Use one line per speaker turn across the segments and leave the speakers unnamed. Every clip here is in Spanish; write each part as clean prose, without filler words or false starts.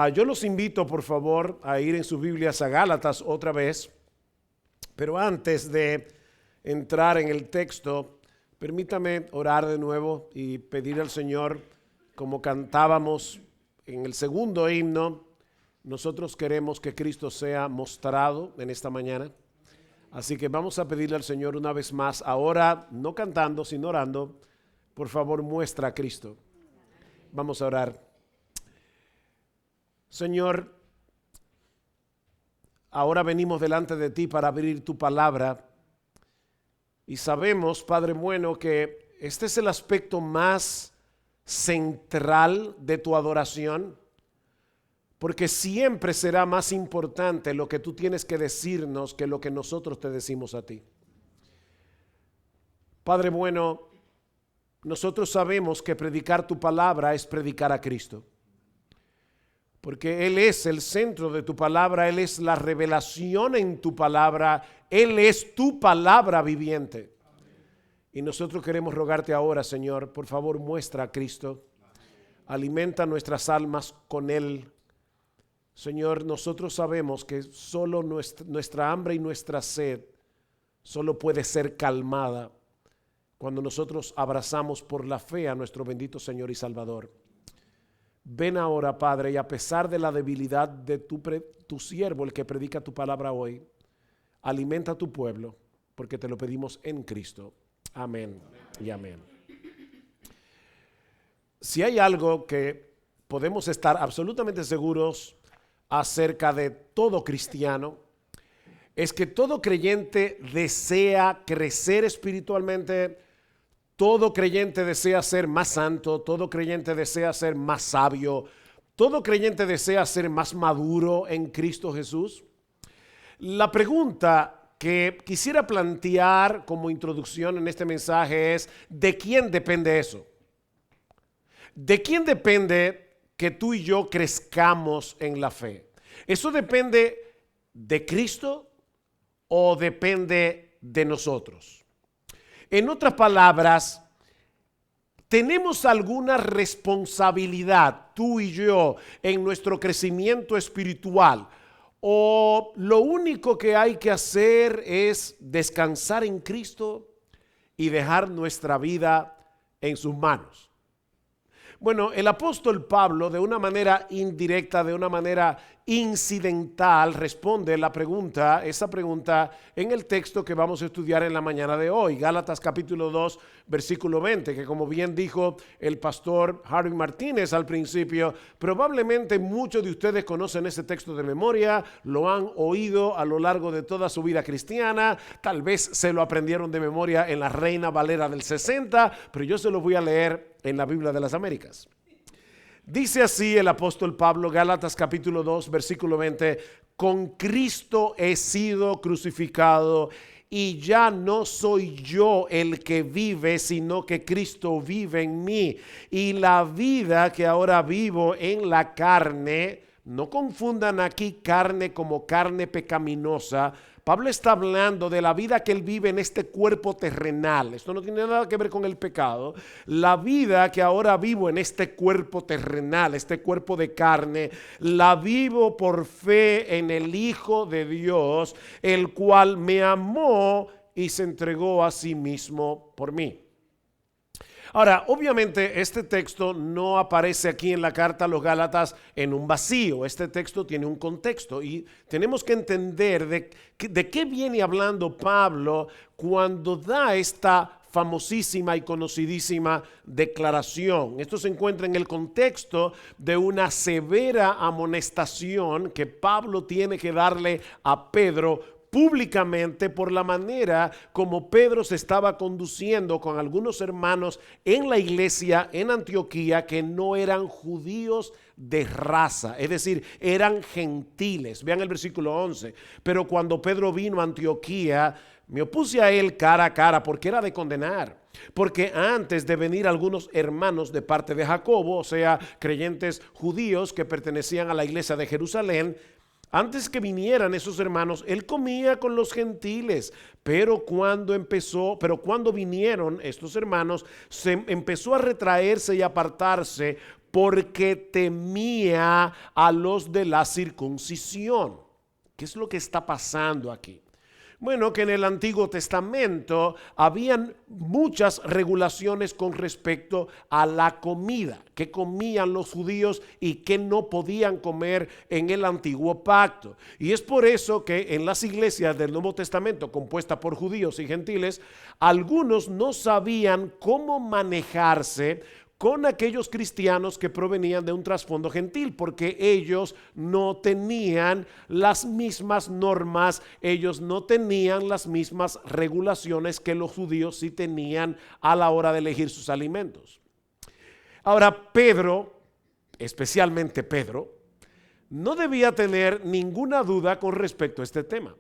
Yo los invito, por favor, a ir en sus Biblias a Gálatas otra vez. Pero antes de entrar en el texto, permítame orar de nuevo y pedir al Señor, como cantábamos en el segundo himno, nosotros queremos que Cristo sea mostrado en esta mañana. Así que vamos a pedirle al Señor una vez más, ahora no cantando, sino orando, por favor muestra a Cristo. Vamos a orar. Señor, ahora venimos delante de ti para abrir tu palabra y sabemos, Padre bueno, que este es el aspecto más central de tu adoración, porque siempre será más importante lo que tú tienes que decirnos que lo que nosotros te decimos a ti. Padre bueno, nosotros sabemos que predicar tu palabra es predicar a Cristo, porque Él es el centro de tu palabra, Él es la revelación en tu palabra, Él es tu palabra viviente. Y nosotros queremos rogarte ahora, Señor, por favor muestra a Cristo, alimenta nuestras almas con Él. Señor, nosotros sabemos que solo nuestra hambre y nuestra sed solo puede ser calmada cuando nosotros abrazamos por la fe a nuestro bendito Señor y Salvador. Ven ahora, Padre, y a pesar de la debilidad de tu siervo, el que predica tu palabra hoy, alimenta a tu pueblo, porque te lo pedimos en Cristo. Amén y amén. Si hay algo que podemos estar absolutamente seguros acerca de todo cristiano, es que todo creyente desea crecer espiritualmente. Todo creyente desea ser más santo, todo creyente desea ser más sabio, todo creyente desea ser más maduro en Cristo Jesús. La pregunta que quisiera plantear como introducción en este mensaje es: ¿de quién depende eso? ¿De quién depende que tú y yo crezcamos en la fe? ¿Eso depende de Cristo o depende de nosotros? En otras palabras, ¿tenemos alguna responsabilidad tú y yo en nuestro crecimiento espiritual? ¿O lo único que hay que hacer es descansar en Cristo y dejar nuestra vida en sus manos? Bueno, el apóstol Pablo, de una manera indirecta, de una manera incidental, responde esa pregunta en el texto que vamos a estudiar en la mañana de hoy, Gálatas capítulo 2, versículo 20, que como bien dijo el pastor Harry Martínez al principio, probablemente muchos de ustedes conocen ese texto de memoria, lo han oído a lo largo de toda su vida cristiana, tal vez se lo aprendieron de memoria en la Reina Valera del 60, pero yo se lo voy a leer en la Biblia de las Américas. Dice así el apóstol Pablo, Gálatas capítulo 2, versículo 20, con Cristo he sido crucificado y ya no soy yo el que vive, sino que Cristo vive en mí. Y la vida que ahora vivo en la carne, no confundan aquí carne como carne pecaminosa. Pablo está hablando de la vida que él vive en este cuerpo terrenal. Esto no tiene nada que ver con el pecado. La vida que ahora vivo en este cuerpo terrenal, este cuerpo de carne, la vivo por fe en el Hijo de Dios, el cual me amó y se entregó a sí mismo por mí. Ahora, obviamente este texto no aparece aquí en la carta a los Gálatas en un vacío. Este texto tiene un contexto y tenemos que entender de qué viene hablando Pablo cuando da esta famosísima y conocidísima declaración. Esto se encuentra en el contexto de una severa amonestación que Pablo tiene que darle a Pedro públicamente por la manera como Pedro se estaba conduciendo con algunos hermanos en la iglesia en Antioquía que no eran judíos de raza, es decir, eran gentiles. Vean el versículo 11. Pero cuando Pedro vino a Antioquía, me opuse a él cara a cara porque era de condenar. Porque antes de venir algunos hermanos de parte de Jacobo, o sea, creyentes judíos que pertenecían a la iglesia de Jerusalén, antes que vinieran esos hermanos, él comía con los gentiles, pero cuando vinieron estos hermanos, se empezó a retraerse y apartarse porque temía a los de la circuncisión. ¿Qué es lo que está pasando aquí? Bueno, que en el Antiguo Testamento habían muchas regulaciones con respecto a la comida, que comían los judíos y que no podían comer en el Antiguo Pacto. Y es por eso que en las iglesias del Nuevo Testamento, compuesta por judíos y gentiles, algunos no sabían cómo manejarse con aquellos cristianos que provenían de un trasfondo gentil, porque ellos no tenían las mismas normas, ellos no tenían las mismas regulaciones que los judíos sí tenían a la hora de elegir sus alimentos. Ahora, Pedro, especialmente Pedro, no debía tener ninguna duda con respecto a este tema.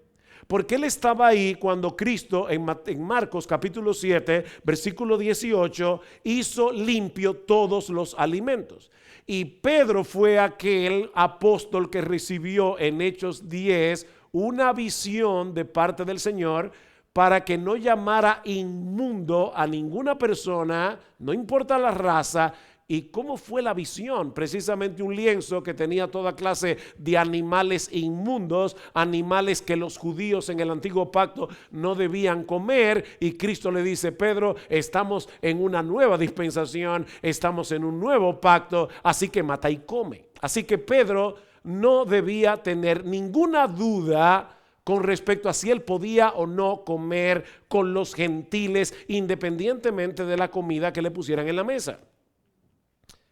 Porque él estaba ahí cuando Cristo en Marcos capítulo 7, versículo 18, hizo limpio todos los alimentos. Y Pedro fue aquel apóstol que recibió en Hechos 10 una visión de parte del Señor para que no llamara inmundo a ninguna persona, no importa la raza. ¿Y cómo fue la visión? Precisamente un lienzo que tenía toda clase de animales inmundos, animales que los judíos en el antiguo pacto no debían comer. Y Cristo le dice: Pedro, estamos en una nueva dispensación, estamos en un nuevo pacto, así que mata y come. Así que Pedro no debía tener ninguna duda con respecto a si él podía o no comer con los gentiles, independientemente de la comida que le pusieran en la mesa.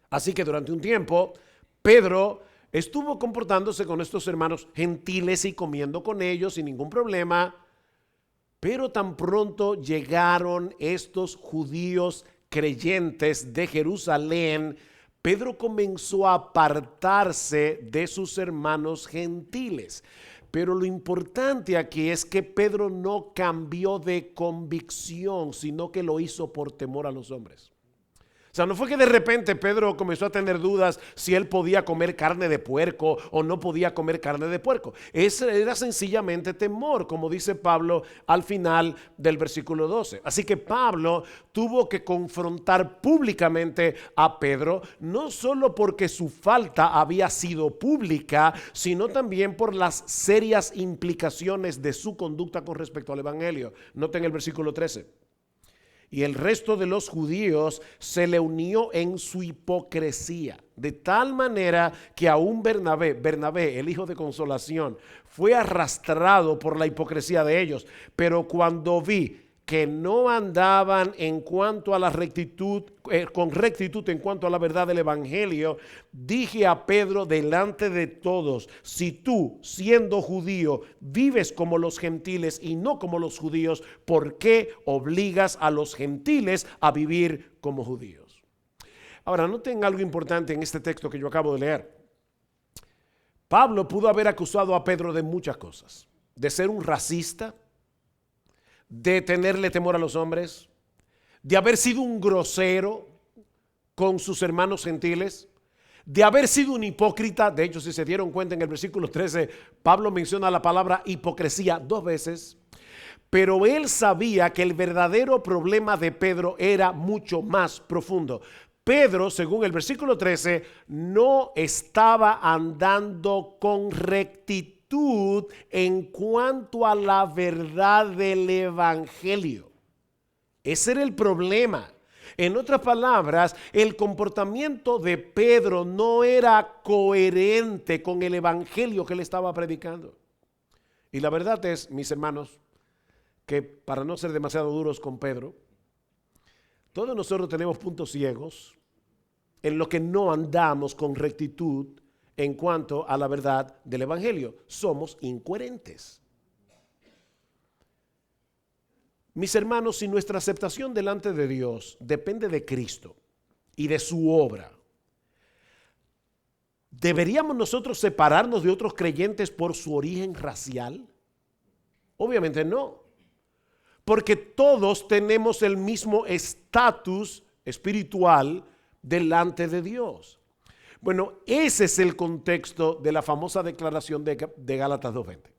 Así que durante un tiempo, Pedro estuvo comportándose con estos hermanos gentiles y comiendo con ellos sin ningún problema. Pero tan pronto llegaron estos judíos creyentes de Jerusalén, Pedro comenzó a apartarse de sus hermanos gentiles. Pero lo importante aquí es que Pedro no cambió de convicción, sino que lo hizo por temor a los hombres. O sea, no fue que de repente Pedro comenzó a tener dudas si él podía comer carne de puerco o no podía comer carne de puerco. Ese era sencillamente temor, como dice Pablo al final del versículo 12. Así que Pablo tuvo que confrontar públicamente a Pedro, no solo porque su falta había sido pública, sino también por las serias implicaciones de su conducta con respecto al evangelio. Noten el versículo 13. Y el resto de los judíos se le unió en su hipocresía, de tal manera que aún Bernabé, el hijo de consolación, fue arrastrado por la hipocresía de ellos. Pero cuando vi que no andaban en cuanto a la rectitud, con rectitud en cuanto a la verdad del evangelio, dije a Pedro delante de todos: si tú, siendo judío, vives como los gentiles y no como los judíos, ¿por qué obligas a los gentiles a vivir como judíos? Ahora, noten algo importante en este texto que yo acabo de leer. Pablo pudo haber acusado a Pedro de muchas cosas: de ser un racista, de tenerle temor a los hombres, de haber sido un grosero con sus hermanos gentiles, de haber sido un hipócrita. De hecho, si se dieron cuenta, en el versículo 13, Pablo menciona la palabra hipocresía 2 veces. Pero él sabía que el verdadero problema de Pedro era mucho más profundo. Pedro, según el versículo 13, no estaba andando con rectitud en cuanto a la verdad del evangelio. Ese era el problema. En otras palabras, el comportamiento de Pedro no era coherente con el evangelio que él estaba predicando. Y la verdad es, mis hermanos, que para no ser demasiado duros con Pedro, todos nosotros tenemos puntos ciegos en lo que no andamos con rectitud en cuanto a la verdad del evangelio. Somos incoherentes. Mis hermanos, si nuestra aceptación delante de Dios depende de Cristo y de su obra, ¿deberíamos nosotros separarnos de otros creyentes por su origen racial? Obviamente no, porque todos tenemos el mismo estatus espiritual delante de Dios. Bueno, ese es el contexto de la famosa declaración de Gálatas 2:20.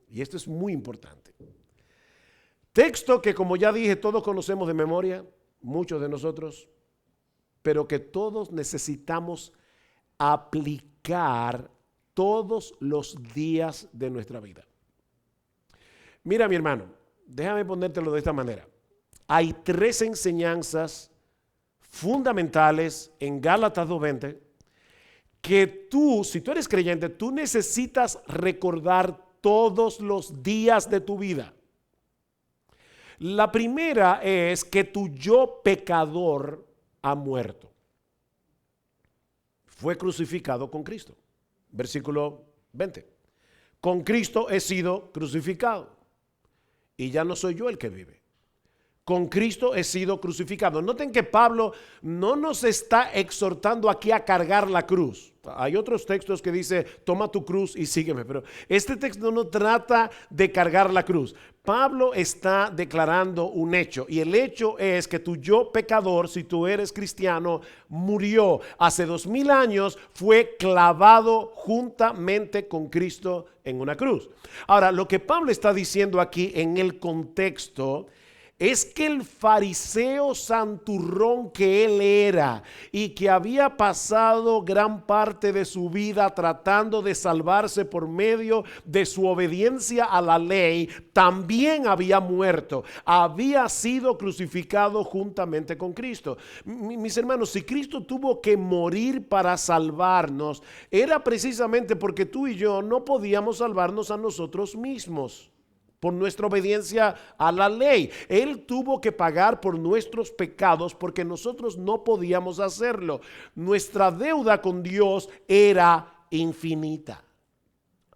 Y esto es muy importante. Texto que, como ya dije, todos conocemos de memoria, muchos de nosotros. pero que todos necesitamos aplicar todos los días de nuestra vida. Mira, mi hermano, déjame ponértelo de esta manera. Hay 3 enseñanzas fundamentales en Gálatas 2:20 que tú, si tú eres creyente, tú necesitas recordar todos los días de tu vida. La primera es que tu yo pecador ha muerto. Fue crucificado con Cristo. Versículo 20. Con Cristo he sido crucificado y ya no soy yo el que vive. Con Cristo he sido crucificado. Noten que Pablo no nos está exhortando aquí a cargar la cruz. Hay otros textos que dice, toma tu cruz y sígueme. Pero este texto no trata de cargar la cruz. Pablo está declarando un hecho. Y el hecho es que tu yo pecador, si tú eres cristiano, murió. Hace 2000 años fue clavado juntamente con Cristo en una cruz. Ahora, lo que Pablo está diciendo aquí en el contexto es que el fariseo santurrón que él era y que había pasado gran parte de su vida tratando de salvarse por medio de su obediencia a la ley, también había muerto, había sido crucificado juntamente con Cristo. Mis hermanos, si Cristo tuvo que morir para salvarnos, era precisamente porque tú y yo no podíamos salvarnos a nosotros mismos. Por nuestra obediencia a la ley. Él tuvo que pagar por nuestros pecados porque nosotros no podíamos hacerlo. Nuestra deuda con Dios era infinita.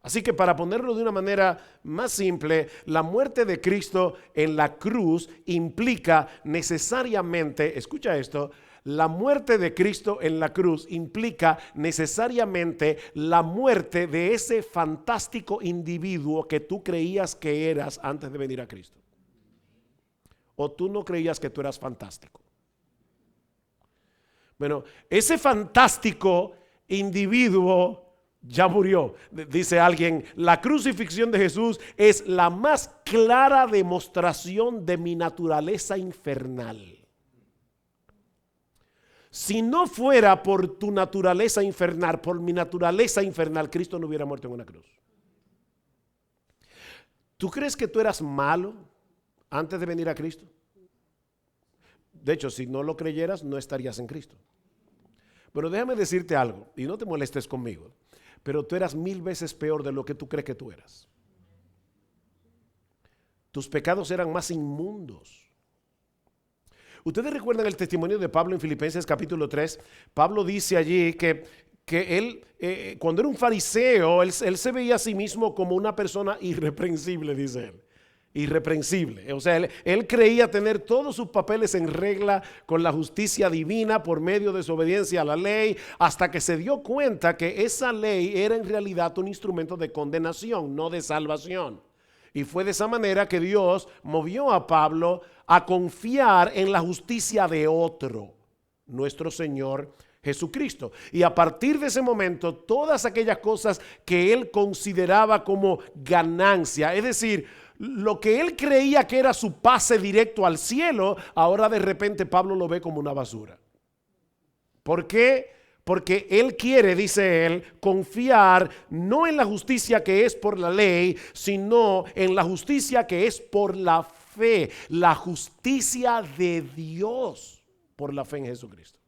Así que para ponerlo de una manera más simple, la muerte de Cristo en la cruz implica necesariamente, escucha esto, la muerte de Cristo en la cruz implica necesariamente la muerte de ese fantástico individuo que tú creías que eras antes de venir a Cristo. ¿O tú no creías que tú eras fantástico? Bueno, ese fantástico individuo ya murió. Dice alguien, la crucifixión de Jesús es la más clara demostración de mi naturaleza infernal. Si no fuera por tu naturaleza infernal, por mi naturaleza infernal, Cristo no hubiera muerto en una cruz. ¿Tú crees que tú eras malo antes de venir a Cristo? De hecho, si no lo creyeras, no estarías en Cristo. Pero déjame decirte algo, y no te molestes conmigo, pero tú eras 1000 veces peor de lo que tú crees que tú eras. Tus pecados eran más inmundos. Ustedes recuerdan el testimonio de Pablo en Filipenses capítulo 3. Pablo dice allí que él, cuando era un fariseo, él se veía a sí mismo como una persona irreprensible, dice él. Irreprensible. O sea, él creía tener todos sus papeles en regla con la justicia divina por medio de su obediencia a la ley, hasta que se dio cuenta que esa ley era en realidad un instrumento de condenación, no de salvación. Y fue de esa manera que Dios movió a Pablo a confiar en la justicia de otro, nuestro Señor Jesucristo. Y a partir de ese momento, todas aquellas cosas que él consideraba como ganancia, es decir, lo que él creía que era su pase directo al cielo, ahora de repente Pablo lo ve como una basura. ¿Por qué? Porque él quiere, dice él, confiar no en la justicia que es por la ley, sino en la justicia que es por la fe, la justicia de Dios por la fe en Jesucristo.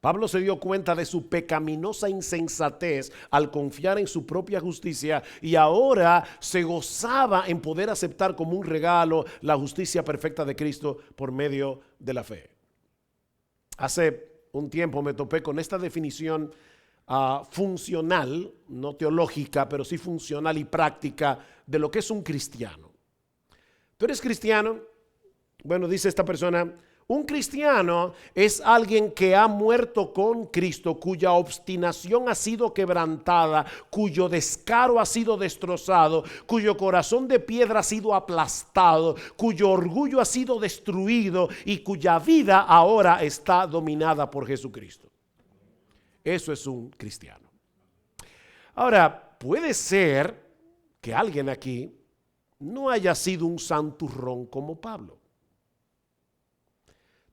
Pablo se dio cuenta de su pecaminosa insensatez al confiar en su propia justicia y ahora se gozaba en poder aceptar como un regalo la justicia perfecta de Cristo por medio de la fe. Hace un tiempo me topé con esta definición funcional, no teológica, pero sí funcional y práctica de lo que es un cristiano. ¿Tú eres cristiano? Bueno, dice esta persona, un cristiano es alguien que ha muerto con Cristo, cuya obstinación ha sido quebrantada, cuyo descaro ha sido destrozado, cuyo corazón de piedra ha sido aplastado, cuyo orgullo ha sido destruido y cuya vida ahora está dominada por Jesucristo. Eso es un cristiano. Ahora, puede ser que alguien aquí no haya sido un santurrón como Pablo.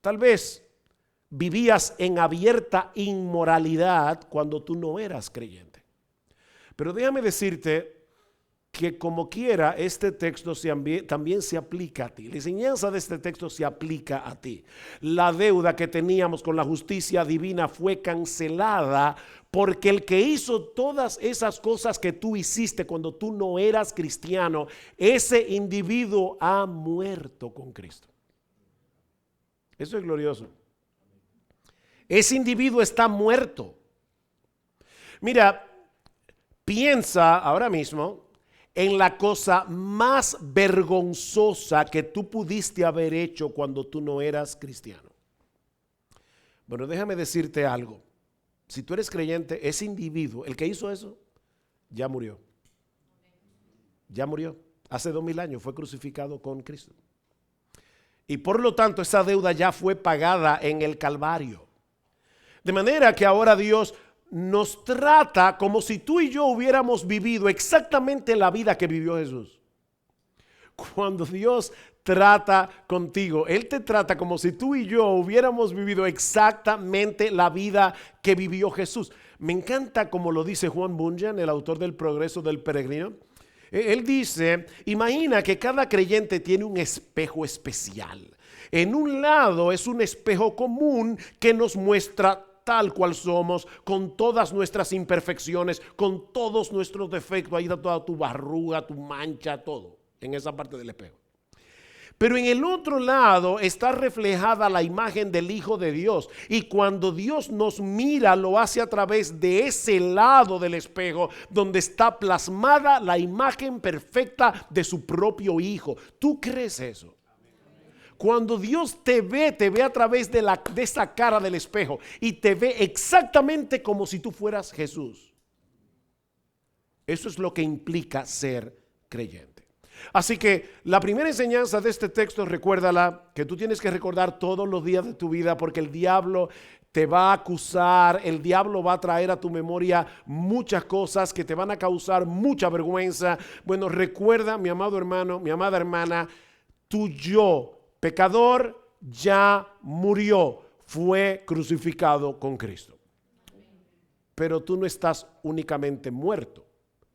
Tal vez vivías en abierta inmoralidad cuando tú no eras creyente. Pero déjame decirte que como quiera este texto también se aplica a ti. La enseñanza de este texto se aplica a ti. La deuda que teníamos con la justicia divina fue cancelada porque el que hizo todas esas cosas que tú hiciste cuando tú no eras cristiano, ese individuo ha muerto con Cristo. Eso es glorioso. Ese individuo está muerto. Mira, piensa ahora mismo en la cosa más vergonzosa que tú pudiste haber hecho cuando tú no eras cristiano. Bueno, déjame decirte algo. Si tú eres creyente, ese individuo, el que hizo eso, ya murió. Ya murió. Hace 2000 años fue crucificado con Cristo. Y por lo tanto, esa deuda ya fue pagada en el Calvario. De manera que ahora Dios nos trata como si tú y yo hubiéramos vivido exactamente la vida que vivió Jesús. Cuando Dios trata contigo, Él te trata como si tú y yo hubiéramos vivido exactamente la vida que vivió Jesús. Me encanta como lo dice Juan Bunyan, el autor del Progreso del Peregrino. Él dice, imagina que cada creyente tiene un espejo especial. En un lado es un espejo común que nos muestra tal cual somos, con todas nuestras imperfecciones, con todos nuestros defectos. Ahí está toda tu barruga, tu mancha, todo en esa parte del espejo. Pero en el otro lado está reflejada la imagen del Hijo de Dios. Y cuando Dios nos mira, lo hace a través de ese lado del espejo donde está plasmada la imagen perfecta de su propio Hijo. ¿Tú crees eso? Cuando Dios te ve a través de esa cara del espejo y te ve exactamente como si tú fueras Jesús. Eso es lo que implica ser creyente. Así que la primera enseñanza de este texto, recuérdala, que tú tienes que recordar todos los días de tu vida, porque el diablo te va a acusar, el diablo va a traer a tu memoria muchas cosas que te van a causar mucha vergüenza. Bueno, recuerda, mi amado hermano, mi amada hermana, tu yo pecador ya murió, fue crucificado con Cristo. Pero tú no estás únicamente muerto,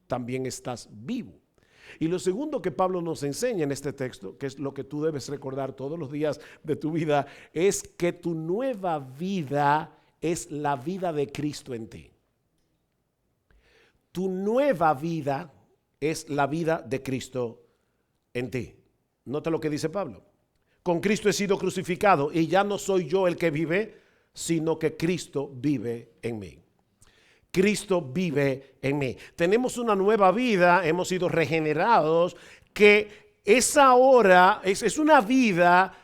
también estás vivo. Y lo segundo que Pablo nos enseña en este texto, que es lo que tú debes recordar todos los días de tu vida, es que tu nueva vida es la vida de Cristo en ti. Tu nueva vida es la vida de Cristo en ti. Nota lo que dice Pablo. Con Cristo he sido crucificado y ya no soy yo el que vive, sino que Cristo vive en mí. Cristo vive en mí. Tenemos una nueva vida, hemos sido regenerados, que es ahora, es una vida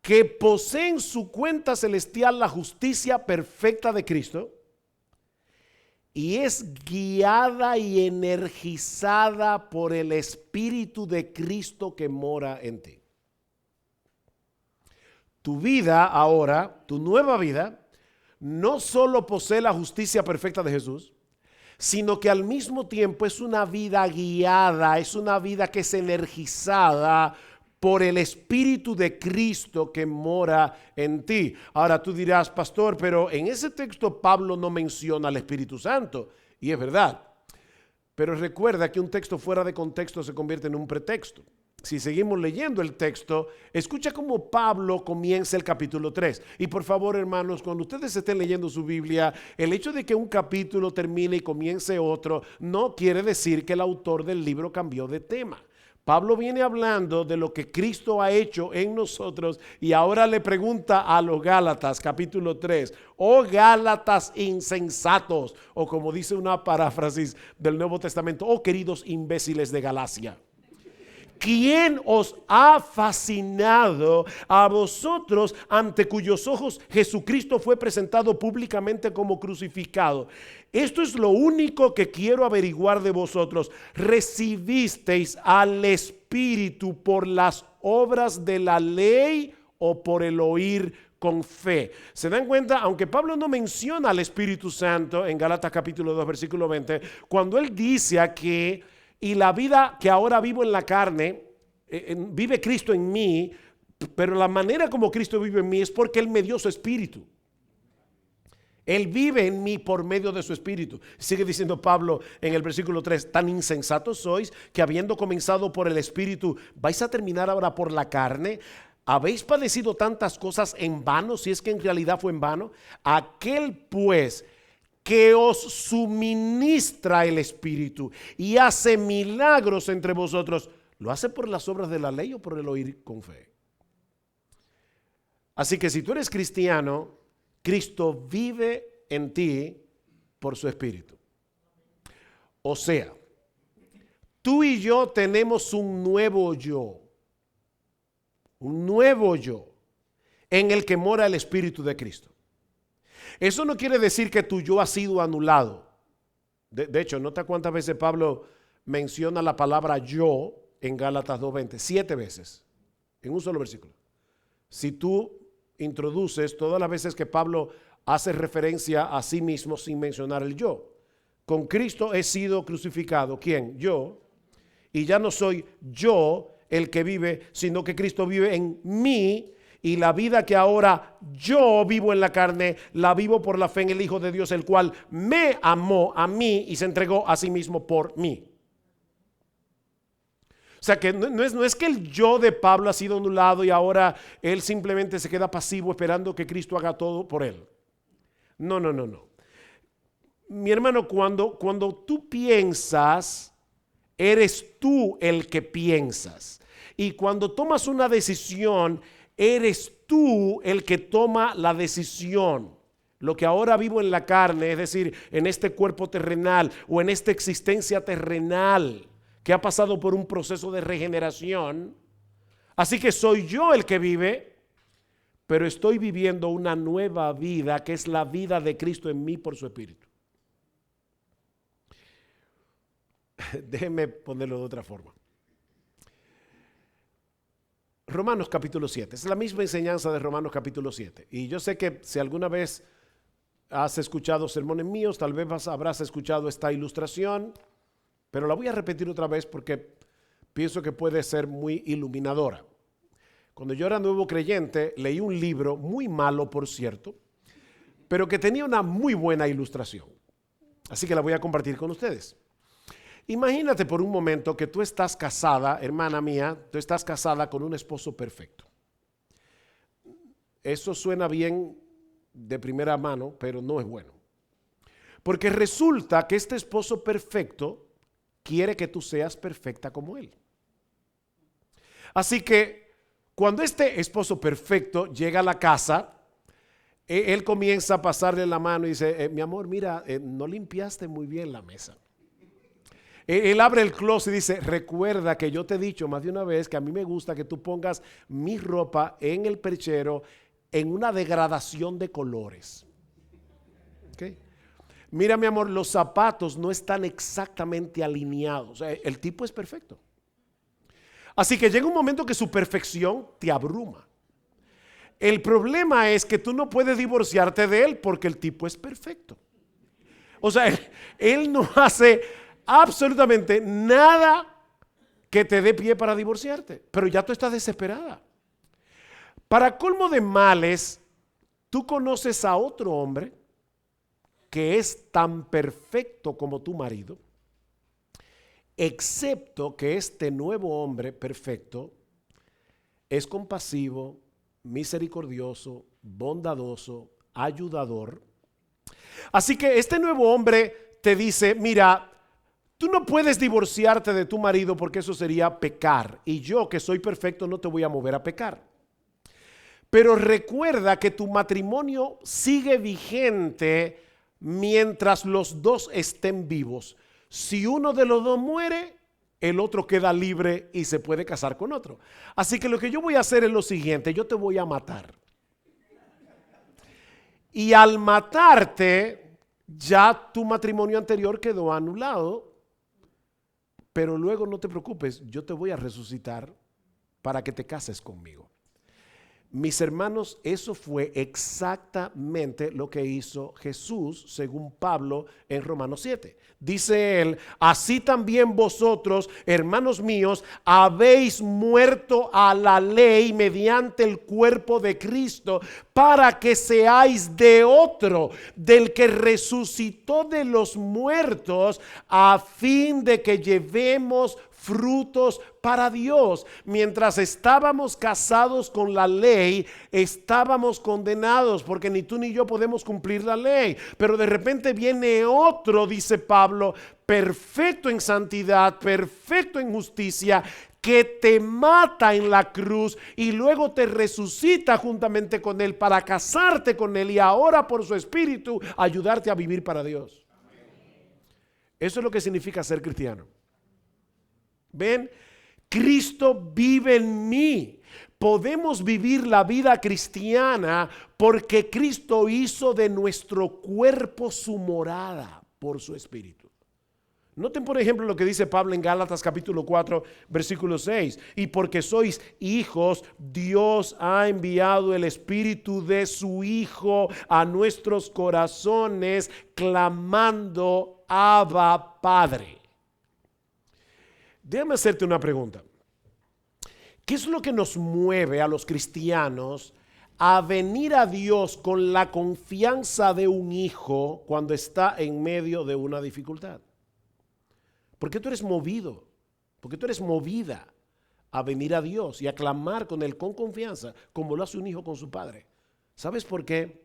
que posee en su cuenta celestial la justicia perfecta de Cristo y es guiada y energizada por el Espíritu de Cristo que mora en ti. Tu vida ahora, tu nueva vida, no solo posee la justicia perfecta de Jesús, sino que al mismo tiempo es una vida guiada, es una vida que es energizada por el Espíritu de Cristo que mora en ti. Ahora tú dirás, pastor, pero en ese texto Pablo no menciona al Espíritu Santo, y es verdad. Pero recuerda que un texto fuera de contexto se convierte en un pretexto. Si seguimos leyendo el texto, escucha cómo Pablo comienza el capítulo 3. Y por favor, hermanos, cuando ustedes estén leyendo su Biblia, el hecho de que un capítulo termine y comience otro, no quiere decir que el autor del libro cambió de tema. Pablo viene hablando de lo que Cristo ha hecho en nosotros y ahora le pregunta a los Gálatas, capítulo 3, oh Gálatas insensatos, o como dice una paráfrasis del Nuevo Testamento, oh queridos imbéciles de Galacia. ¿Quién os ha fascinado a vosotros ante cuyos ojos Jesucristo fue presentado públicamente como crucificado? Esto es lo único que quiero averiguar de vosotros. ¿Recibisteis al Espíritu por las obras de la ley o por el oír con fe? ¿Se dan cuenta? Aunque Pablo no menciona al Espíritu Santo en Gálatas capítulo 2 versículo 20, cuando él dice aquí, y la vida que ahora vivo en la carne, vive Cristo en mí, pero la manera como Cristo vive en mí es porque Él me dio su Espíritu. Él vive en mí por medio de su Espíritu. Sigue diciendo Pablo en el versículo 3, tan insensatos sois que habiendo comenzado por el Espíritu, vais a terminar ahora por la carne. ¿Habéis padecido tantas cosas en vano, si es que en realidad fue en vano? Aquel pues que os suministra el Espíritu y hace milagros entre vosotros, ¿lo hace por las obras de la ley o por el oír con fe? Así que si tú eres cristiano, Cristo vive en ti por su Espíritu. O sea, tú y yo tenemos un nuevo yo en el que mora el Espíritu de Cristo. Eso no quiere decir que tu yo ha sido anulado. De hecho, nota cuántas veces Pablo menciona la palabra yo en Gálatas 2:20, 7 veces en un solo versículo. Si tú introduces todas las veces que Pablo hace referencia a sí mismo sin mencionar el yo. Con Cristo he sido crucificado. ¿Quién? Yo. Y ya no soy yo el que vive, sino que Cristo vive en mí. Y la vida que ahora yo vivo en la carne, la vivo por la fe en el Hijo de Dios, el cual me amó a mí y se entregó a sí mismo por mí. O sea que no es que el yo de Pablo ha sido anulado y ahora él simplemente se queda pasivo esperando que Cristo haga todo por él. No. Mi hermano, cuando tú piensas, eres tú el que piensas. Y cuando tomas una decisión, eres tú el que toma la decisión. Lo que ahora vivo en la carne, es decir, en este cuerpo terrenal o en esta existencia terrenal, que ha pasado por un proceso de regeneración. Así que soy yo el que vive, pero estoy viviendo una nueva vida que es la vida de Cristo en mí por su Espíritu. Déjenme ponerlo de otra forma. Romanos capítulo 7, es la misma enseñanza de Romanos capítulo 7. Y yo sé que si alguna vez has escuchado sermones míos, tal vez habrás escuchado esta ilustración, pero la voy a repetir otra vez porque pienso que puede ser muy iluminadora. Cuando yo era nuevo creyente, leí un libro, muy malo por cierto, pero que tenía una muy buena ilustración. Así que la voy a compartir con ustedes. Imagínate por un momento que tú estás casada, hermana mía, tú estás casada con un esposo perfecto. Eso suena bien de primera mano, pero no es bueno. Porque resulta que este esposo perfecto quiere que tú seas perfecta como él. Así que cuando este esposo perfecto llega a la casa, él comienza a pasarle la mano y dice, mi amor, mira, no limpiaste muy bien la mesa. Él abre el closet y dice, recuerda que yo te he dicho más de una vez que a mí me gusta que tú pongas mi ropa en el perchero en una degradación de colores. ¿Okay? Mira, mi amor, los zapatos no están exactamente alineados. O sea, el tipo es perfecto. Así que llega un momento que su perfección te abruma. El problema es que tú no puedes divorciarte de él porque el tipo es perfecto. O sea, él no hace absolutamente nada que te dé pie para divorciarte, pero ya tú estás desesperada. Para colmo de males, tú conoces a otro hombre que es tan perfecto como tu marido, excepto que este nuevo hombre perfecto es compasivo, misericordioso, bondadoso, ayudador. Así que este nuevo hombre te dice, mira, tú no puedes divorciarte de tu marido porque eso sería pecar. Y yo, que soy perfecto, no te voy a mover a pecar. Pero recuerda que tu matrimonio sigue vigente mientras los dos estén vivos. Si uno de los dos muere, el otro queda libre y se puede casar con otro. Así que lo que yo voy a hacer es lo siguiente, yo te voy a matar. Y al matarte, ya tu matrimonio anterior quedó anulado, pero luego no te preocupes, yo te voy a resucitar para que te cases conmigo. Mis hermanos, eso fue exactamente lo que hizo Jesús, según Pablo en Romanos 7. Dice él, así también vosotros, hermanos míos, habéis muerto a la ley mediante el cuerpo de Cristo, para que seáis de otro, del que resucitó de los muertos, a fin de que llevemos frutos para Dios. Mientras estábamos casados con la ley, estábamos condenados, porque ni tú ni yo podemos cumplir la ley. Pero de repente viene otro, dice Pablo, perfecto en santidad, perfecto en justicia, que te mata en la cruz y luego te resucita juntamente con él para casarte con él y ahora por su espíritu ayudarte a vivir para Dios. Eso es lo que significa ser cristiano. ¿Ven? Cristo vive en mí. Podemos vivir la vida cristiana porque Cristo hizo de nuestro cuerpo su morada por su espíritu. Noten por ejemplo lo que dice Pablo en Gálatas capítulo 4 versículo 6. Y porque sois hijos, Dios ha enviado el espíritu de su Hijo a nuestros corazones, clamando, Abba, Padre. Déjame hacerte una pregunta. ¿Qué es lo que nos mueve a los cristianos a venir a Dios con la confianza de un hijo cuando está en medio de una dificultad? ¿Por qué tú eres movido? ¿Por qué tú eres movida a venir a Dios y a clamar con Él con confianza, como lo hace un hijo con su padre? ¿Sabes por qué?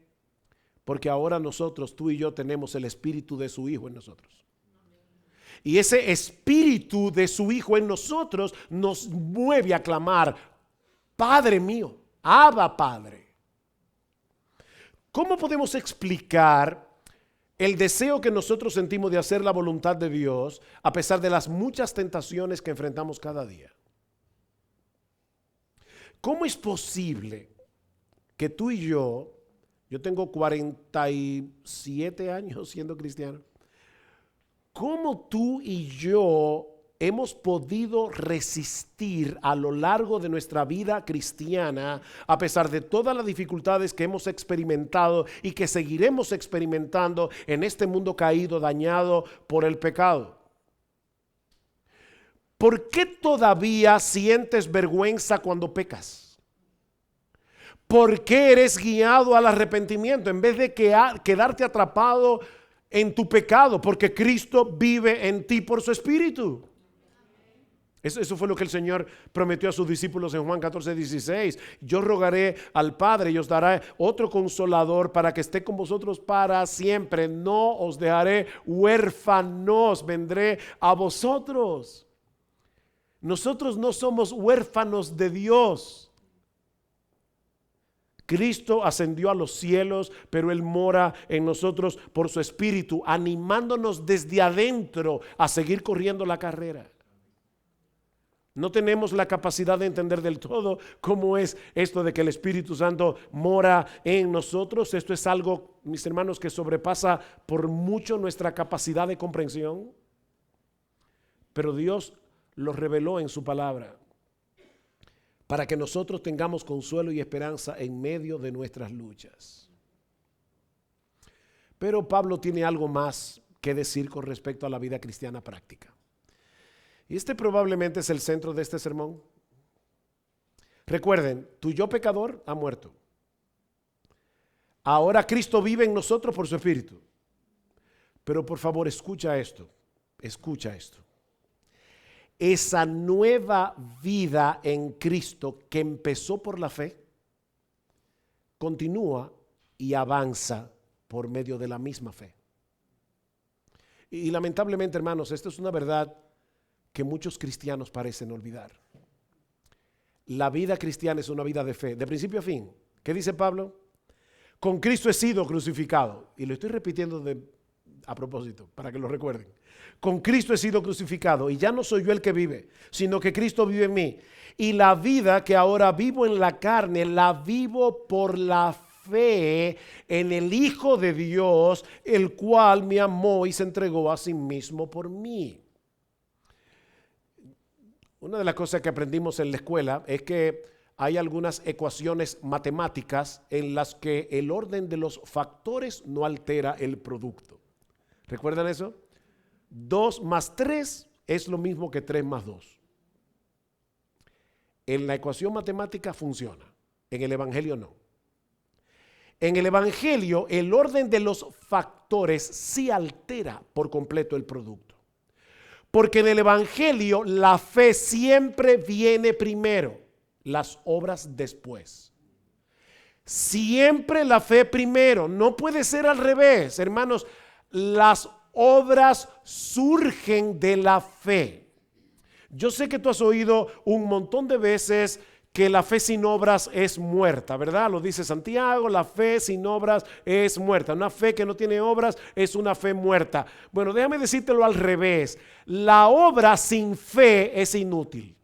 Porque ahora nosotros, tú y yo, tenemos el espíritu de su Hijo en nosotros. Y ese espíritu de su Hijo en nosotros nos mueve a clamar, Padre mío, Abba Padre. ¿Cómo podemos explicar el deseo que nosotros sentimos de hacer la voluntad de Dios a pesar de las muchas tentaciones que enfrentamos cada día? ¿Cómo es posible que tú y yo tengo 47 años siendo cristiano, cómo tú y yo hemos podido resistir a lo largo de nuestra vida cristiana, a pesar de todas las dificultades que hemos experimentado y que seguiremos experimentando en este mundo caído, dañado por el pecado? ¿Por qué todavía sientes vergüenza cuando pecas? ¿Por qué eres guiado al arrepentimiento en vez de quedarte atrapado en tu pecado? Porque Cristo vive en ti por su espíritu. Eso fue lo que el Señor prometió a sus discípulos en Juan 14:16. Yo rogaré al Padre y os dará otro consolador para que esté con vosotros para siempre. No os dejaré huérfanos, vendré a vosotros. Nosotros no somos huérfanos de Dios. Cristo ascendió a los cielos, pero Él mora en nosotros por su espíritu, animándonos desde adentro a seguir corriendo la carrera. No tenemos la capacidad de entender del todo cómo es esto de que el Espíritu Santo mora en nosotros. Esto es algo, mis hermanos, que sobrepasa por mucho nuestra capacidad de comprensión. Pero Dios lo reveló en su palabra para que nosotros tengamos consuelo y esperanza en medio de nuestras luchas. Pero Pablo tiene algo más que decir con respecto a la vida cristiana práctica. Y este probablemente es el centro de este sermón. Recuerden, tu yo pecador ha muerto. Ahora Cristo vive en nosotros por su espíritu. Pero por favor, escucha esto. Escucha esto. Esa nueva vida en Cristo que empezó por la fe, continúa y avanza por medio de la misma fe. Y lamentablemente, hermanos, esta es una verdad que muchos cristianos parecen olvidar. La vida cristiana es una vida de fe, de principio a fin. ¿Qué dice Pablo? Con Cristo he sido crucificado. Y lo estoy repitiendo a propósito, para que lo recuerden. Con Cristo he sido crucificado y ya no soy yo el que vive, sino que Cristo vive en mí. Y la vida que ahora vivo en la carne, la vivo por la fe en el Hijo de Dios, el cual me amó y se entregó a sí mismo por mí. Una de las cosas que aprendimos en la escuela es que hay algunas ecuaciones matemáticas en las que el orden de los factores no altera el producto. ¿Recuerdan eso? 2 más 3 es lo mismo que 3 más 2. En la ecuación matemática funciona, en el evangelio no. En el evangelio el orden de los factores sí altera por completo el producto. Porque en el evangelio la fe siempre viene primero, las obras después. Siempre la fe primero, no puede ser al revés, hermanos. Las obras surgen de la fe. Yo sé que tú has oído un montón de veces que la fe sin obras es muerta, ¿verdad? Lo dice Santiago, la fe sin obras es muerta. Una fe que no tiene obras es una fe muerta. Bueno, déjame decírtelo al revés. La obra sin fe es inútil.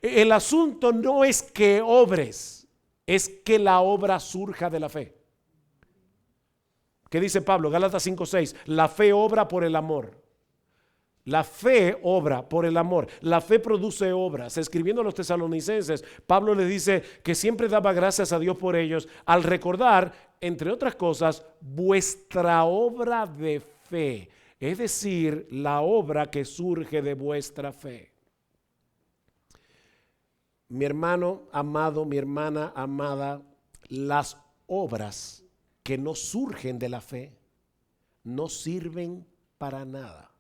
El asunto no es que obres, es que la obra surja de la fe. ¿Qué dice Pablo? Gálatas 5:6. La fe obra por el amor. La fe obra por el amor. La fe produce obras. Escribiendo a los tesalonicenses, Pablo les dice que siempre daba gracias a Dios por ellos al recordar, entre otras cosas, vuestra obra de fe. Es decir, la obra que surge de vuestra fe. Mi hermano amado, mi hermana amada, las obras que no surgen de la fe no sirven para nada.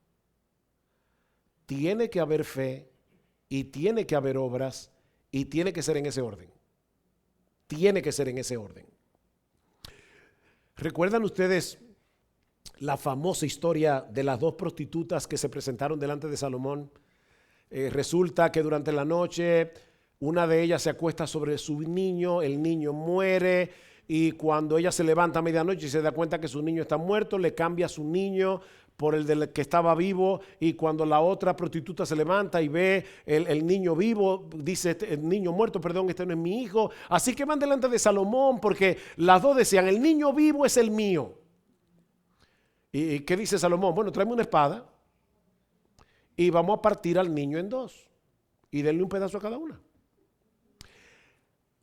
Tiene que haber fe y tiene que haber obras y tiene que ser en ese orden. Tiene que ser en ese orden. ¿Recuerdan ustedes la famosa historia de las 2 prostitutas que se presentaron delante de Salomón? Resulta que durante la noche una de ellas se acuesta sobre su niño, el niño muere y cuando ella se levanta a medianoche y se da cuenta que su niño está muerto, le cambia a su niño por el del que estaba vivo, y cuando la otra prostituta se levanta y ve el niño vivo, dice el niño muerto, perdón, este no es mi hijo. Así que van delante de Salomón porque las dos decían, el niño vivo es el mío. ¿Y qué dice Salomón? Bueno, tráeme una espada y vamos a partir al niño en 2 y denle un pedazo a cada una.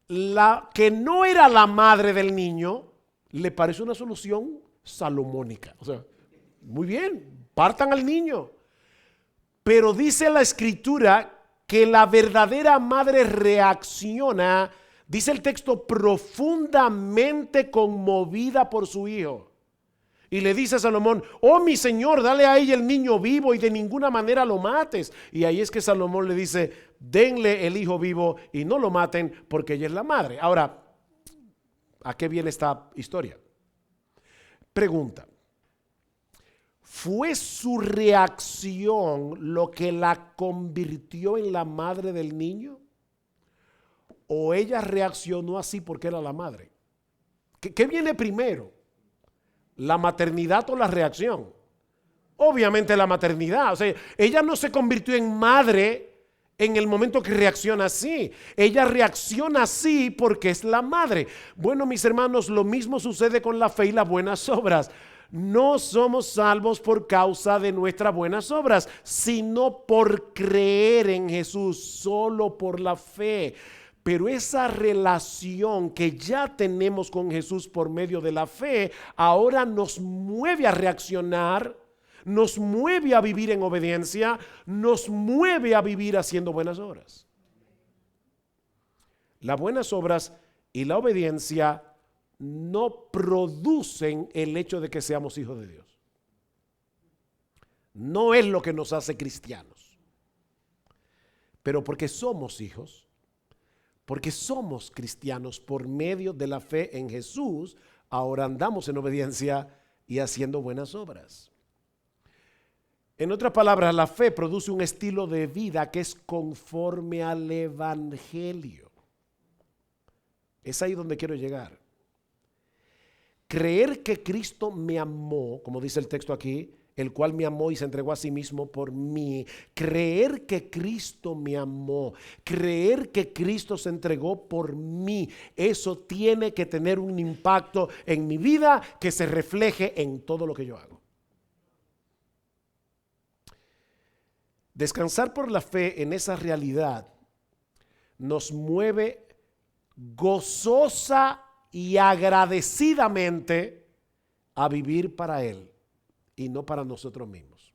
La que no era la madre del niño le parece una solución salomónica. O sea, muy bien, partan al niño. Pero dice la escritura que la verdadera madre reacciona, dice el texto, profundamente conmovida por su hijo. Y le dice a Salomón, oh mi señor, dale a ella el niño vivo y de ninguna manera lo mates. Y ahí es que Salomón le dice, denle el hijo vivo y no lo maten porque ella es la madre. Ahora, ¿a qué viene esta historia? Pregunta, ¿fue su reacción lo que la convirtió en la madre del niño? ¿O ella reaccionó así porque era la madre? ¿Qué viene primero? ¿La maternidad o la reacción? Obviamente la maternidad. O sea, ella no se convirtió en madre en el momento que reacciona así. Ella reacciona así porque es la madre. Bueno, mis hermanos, lo mismo sucede con la fe y las buenas obras. No somos salvos por causa de nuestras buenas obras, sino por creer en Jesús, solo por la fe. Pero esa relación que ya tenemos con Jesús por medio de la fe, ahora nos mueve a reaccionar, nos mueve a vivir en obediencia, nos mueve a vivir haciendo buenas obras. Las buenas obras y la obediencia no producen el hecho de que seamos hijos de Dios. No es lo que nos hace cristianos. Pero porque somos hijos, porque somos cristianos por medio de la fe en Jesús, ahora andamos en obediencia y haciendo buenas obras. En otras palabras, la fe produce un estilo de vida que es conforme al evangelio. Es ahí donde quiero llegar. Creer que Cristo me amó, como dice el texto aquí, el cual me amó y se entregó a sí mismo por mí. Creer que Cristo me amó, creer que Cristo se entregó por mí, eso tiene que tener un impacto en mi vida que se refleje en todo lo que yo hago. Descansar por la fe en esa realidad nos mueve gozosa y agradecidamente a vivir para Él y no para nosotros mismos.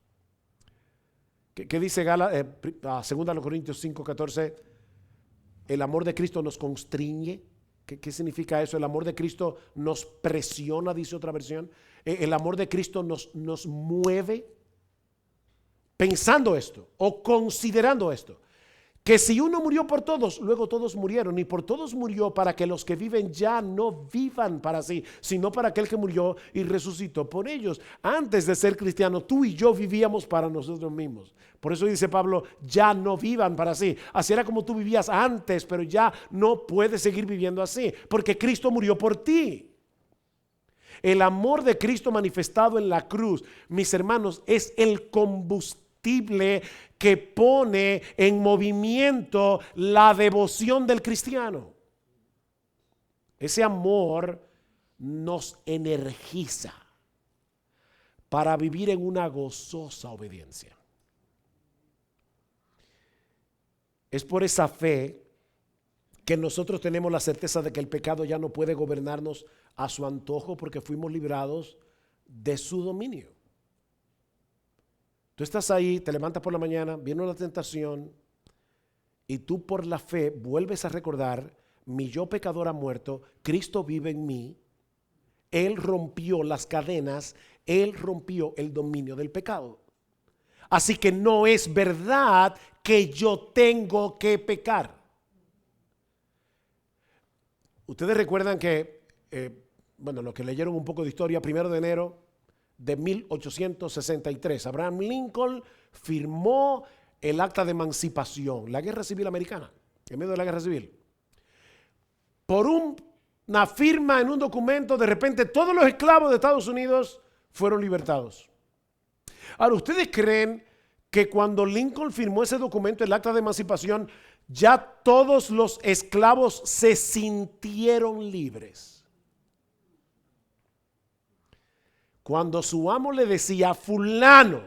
¿Qué dice 2 Corintios 5:14? El amor de Cristo nos constriñe. ¿Qué significa eso? El amor de Cristo nos presiona, dice otra versión. El amor de Cristo nos mueve pensando esto o considerando esto. Que si uno murió por todos, luego todos murieron, y por todos murió para que los que viven ya no vivan para sí, sino para aquel que murió y resucitó por ellos. Antes de ser cristianos, tú y yo vivíamos para nosotros mismos. Por eso dice Pablo, ya no vivan para sí. Así era como tú vivías antes, pero ya no puedes seguir viviendo así, porque Cristo murió por ti. El amor de Cristo manifestado en la cruz, mis hermanos, es el combustible que pone en movimiento la devoción del cristiano. Ese amor nos energiza para vivir en una gozosa obediencia. Es por esa fe que nosotros tenemos la certeza de que el pecado ya no puede gobernarnos a su antojo, porque fuimos librados de su dominio. Tú estás ahí, te levantas por la mañana, viene una tentación y tú por la fe vuelves a recordar: mi yo pecador ha muerto, Cristo vive en mí. Él rompió las cadenas, Él rompió el dominio del pecado. Así que no es verdad que yo tengo que pecar. Ustedes recuerdan que, los que leyeron un poco de historia, 1 de enero de 1863, Abraham Lincoln firmó el acta de emancipación, la guerra civil americana, en medio de la guerra civil. Por una firma en un documento, de repente todos los esclavos de Estados Unidos fueron libertados. Ahora, ¿ustedes creen que cuando Lincoln firmó ese documento, el acta de emancipación, ya todos los esclavos se sintieron libres? Cuando su amo le decía fulano,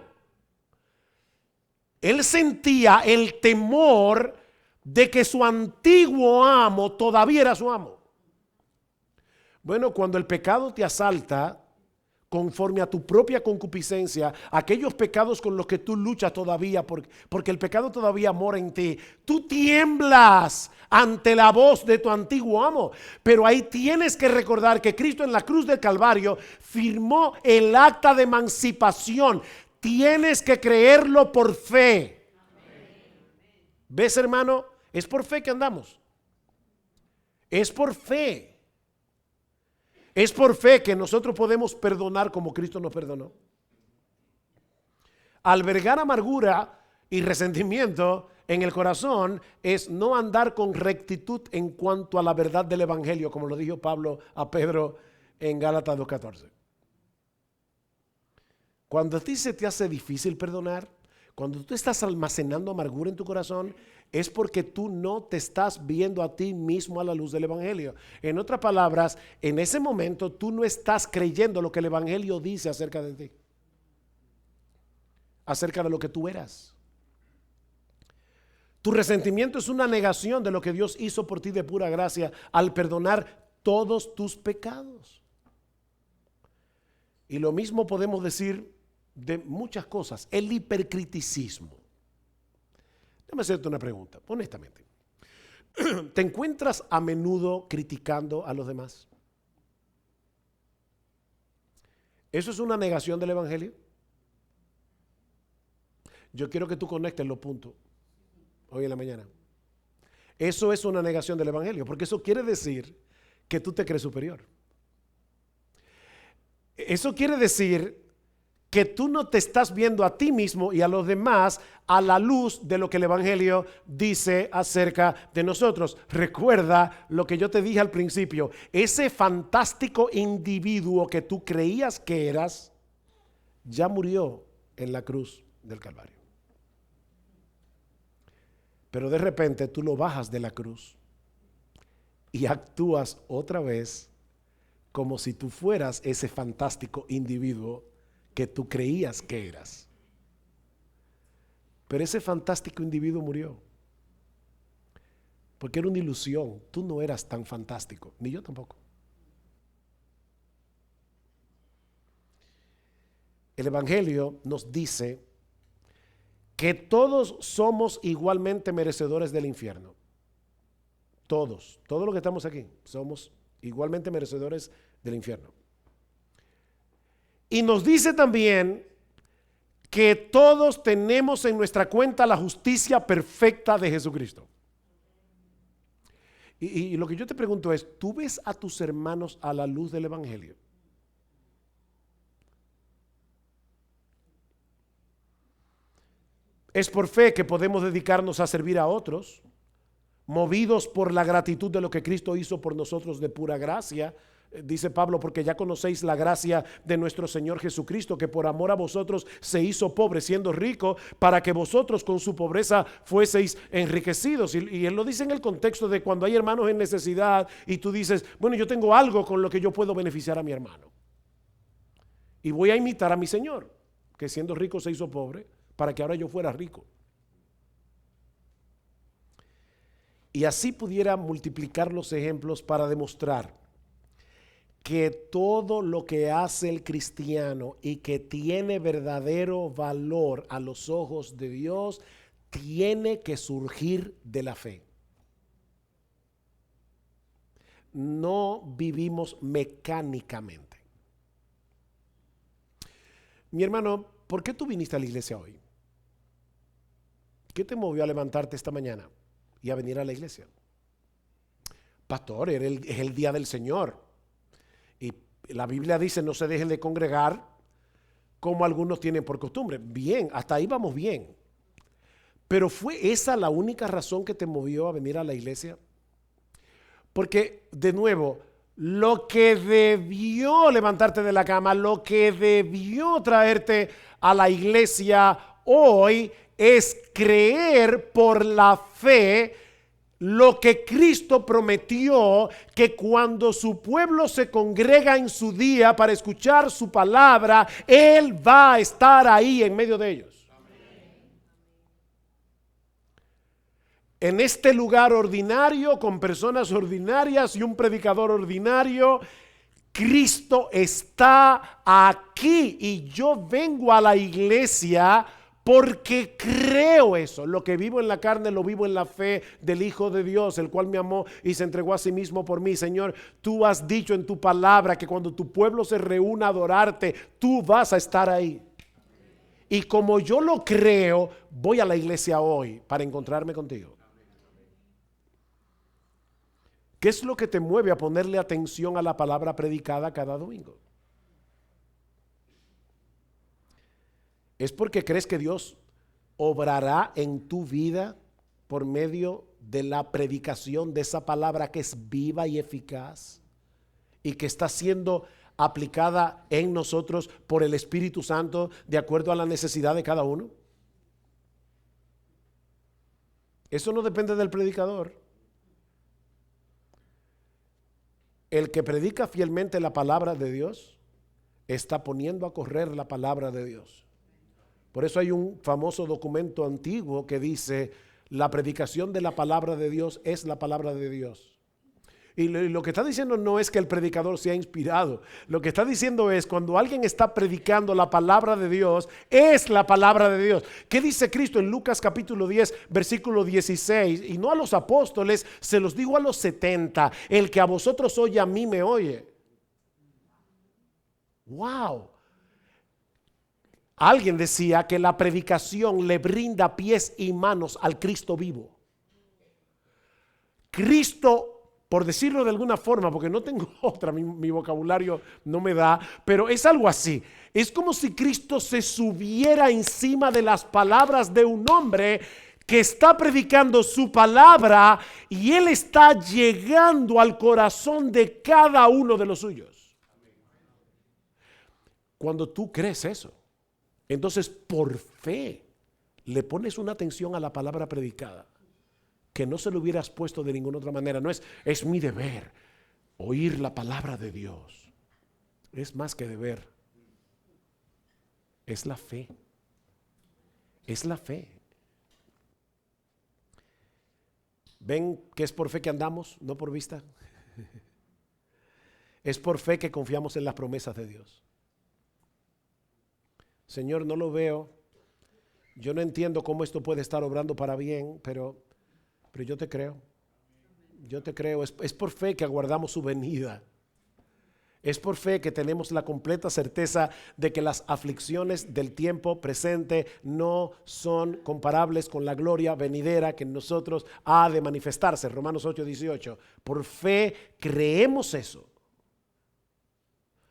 él sentía el temor de que su antiguo amo todavía era su amo. Bueno, cuando el pecado te asalta conforme a tu propia concupiscencia, aquellos pecados con los que tú luchas todavía, porque el pecado todavía mora en ti, tú tiemblas ante la voz de tu antiguo amo. Pero ahí tienes que recordar que Cristo en la cruz del Calvario firmó el acta de emancipación. Tienes que creerlo por fe. ¿Ves, hermano? Es por fe que andamos. Es por fe. Es por fe que nosotros podemos perdonar como Cristo nos perdonó. Albergar amargura y resentimiento en el corazón es no andar con rectitud en cuanto a la verdad del evangelio, como lo dijo Pablo a Pedro en Gálatas 2:14. Cuando a ti se te hace difícil perdonar, cuando tú estás almacenando amargura en tu corazón, es porque tú no te estás viendo a ti mismo a la luz del evangelio. En otras palabras, en ese momento tú no estás creyendo lo que el evangelio dice acerca de ti, acerca de lo que tú eras. Tu resentimiento es una negación de lo que Dios hizo por ti de pura gracia al perdonar todos tus pecados. Y lo mismo podemos decir de muchas cosas. El hipercriticismo. Déjame hacerte una pregunta, honestamente. ¿Te encuentras a menudo criticando a los demás? ¿Eso es una negación del evangelio? Yo quiero que tú conectes los puntos hoy en la mañana. Eso es una negación del evangelio, porque eso quiere decir que tú te crees superior. Eso quiere decir que tú no te estás viendo a ti mismo y a los demás a la luz de lo que el evangelio dice acerca de nosotros. Recuerda lo que yo te dije al principio: ese fantástico individuo que tú creías que eras ya murió en la cruz del Calvario. Pero de repente tú lo bajas de la cruz y actúas otra vez como si tú fueras ese fantástico individuo que tú creías que eras. Pero ese fantástico individuo murió. porque era una ilusión. Tú no eras tan fantástico, ni yo tampoco. El Evangelio nos dice que todos somos igualmente merecedores del infierno. Todos los que estamos aquí somos igualmente merecedores del infierno. Y nos dice también que todos tenemos en nuestra cuenta la justicia perfecta de Jesucristo. Y lo que yo te pregunto es, ¿tú ves a tus hermanos a la luz del Evangelio? Es por fe que podemos dedicarnos a servir a otros, movidos por la gratitud de lo que Cristo hizo por nosotros de pura gracia. Dice Pablo, porque ya conocéis la gracia de nuestro Señor Jesucristo, que por amor a vosotros se hizo pobre siendo rico, para que vosotros con su pobreza fueseis enriquecidos. Y él lo dice en el contexto de cuando hay hermanos en necesidad y tú dices, bueno, yo tengo algo con lo que yo puedo beneficiar a mi hermano. Y voy a imitar a mi Señor, que siendo rico se hizo pobre, para que ahora yo fuera rico. Y así pudiera multiplicar los ejemplos para demostrar que todo lo que hace el cristiano y que tiene verdadero valor a los ojos de Dios, tiene que surgir de la fe. No vivimos mecánicamente. Mi hermano, ¿por qué tú viniste a la iglesia hoy? ¿Qué te movió a levantarte esta mañana y a venir a la iglesia? Pastor, es el día del Señor. Y la Biblia dice, no se dejen de congregar como algunos tienen por costumbre. Bien, hasta ahí vamos bien. Pero ¿fue esa la única razón que te movió a venir a la iglesia? Porque, de nuevo, lo que debió levantarte de la cama, lo que debió traerte a la iglesia hoy es creer por la fe lo que Cristo prometió, que cuando su pueblo se congrega en su día para escuchar su palabra, Él va a estar ahí en medio de ellos. En este lugar ordinario, con personas ordinarias y un predicador ordinario, Cristo está aquí y yo vengo a la iglesia porque creo eso. Lo que vivo en la carne lo vivo en la fe del Hijo de Dios, el cual me amó y se entregó a sí mismo por mí. Señor, tú has dicho en tu palabra que cuando tu pueblo se reúna a adorarte, tú vas a estar ahí. Y como yo lo creo, voy a la iglesia hoy para encontrarme contigo. ¿Qué es lo que te mueve a ponerle atención a la palabra predicada cada domingo? ¿Es porque crees que Dios obrará en tu vida por medio de la predicación de esa palabra que es viva y eficaz y que está siendo aplicada en nosotros por el Espíritu Santo de acuerdo a la necesidad de cada uno? Eso no depende del predicador. El que predica fielmente la palabra de Dios está poniendo a correr la palabra de Dios. Por eso hay un famoso documento antiguo que dice, la predicación de la palabra de Dios es la palabra de Dios. Y lo que está diciendo no es que el predicador sea inspirado. Lo que está diciendo es cuando alguien está predicando la palabra de Dios, es la palabra de Dios. ¿Qué dice Cristo en Lucas capítulo 10, versículo 16? Y no a los apóstoles, se los digo a los 70. El que a vosotros oye, a mí me oye. Wow. Alguien decía que la predicación le brinda pies y manos al Cristo vivo. Cristo, por decirlo de alguna forma, porque no tengo otra, mi vocabulario no me da, pero es algo así. Es como si Cristo se subiera encima de las palabras de un hombre que está predicando su palabra y él está llegando al corazón de cada uno de los suyos. Cuando tú crees eso, entonces por fe le pones una atención a la palabra predicada que no se lo hubieras puesto de ninguna otra manera. No es mi deber oír la palabra de Dios. Es más que deber. Es la fe. Es la fe. ¿Ven que es por fe que andamos, no por vista? Es por fe que confiamos en las promesas de Dios. Señor, no lo veo. Yo no entiendo cómo esto puede estar obrando para bien, pero yo te creo. Yo te creo. Es por fe que aguardamos su venida. Es por fe que tenemos la completa certeza de que las aflicciones del tiempo presente no son comparables con la gloria venidera que en nosotros ha de manifestarse. Romanos 8:18. Por fe creemos eso.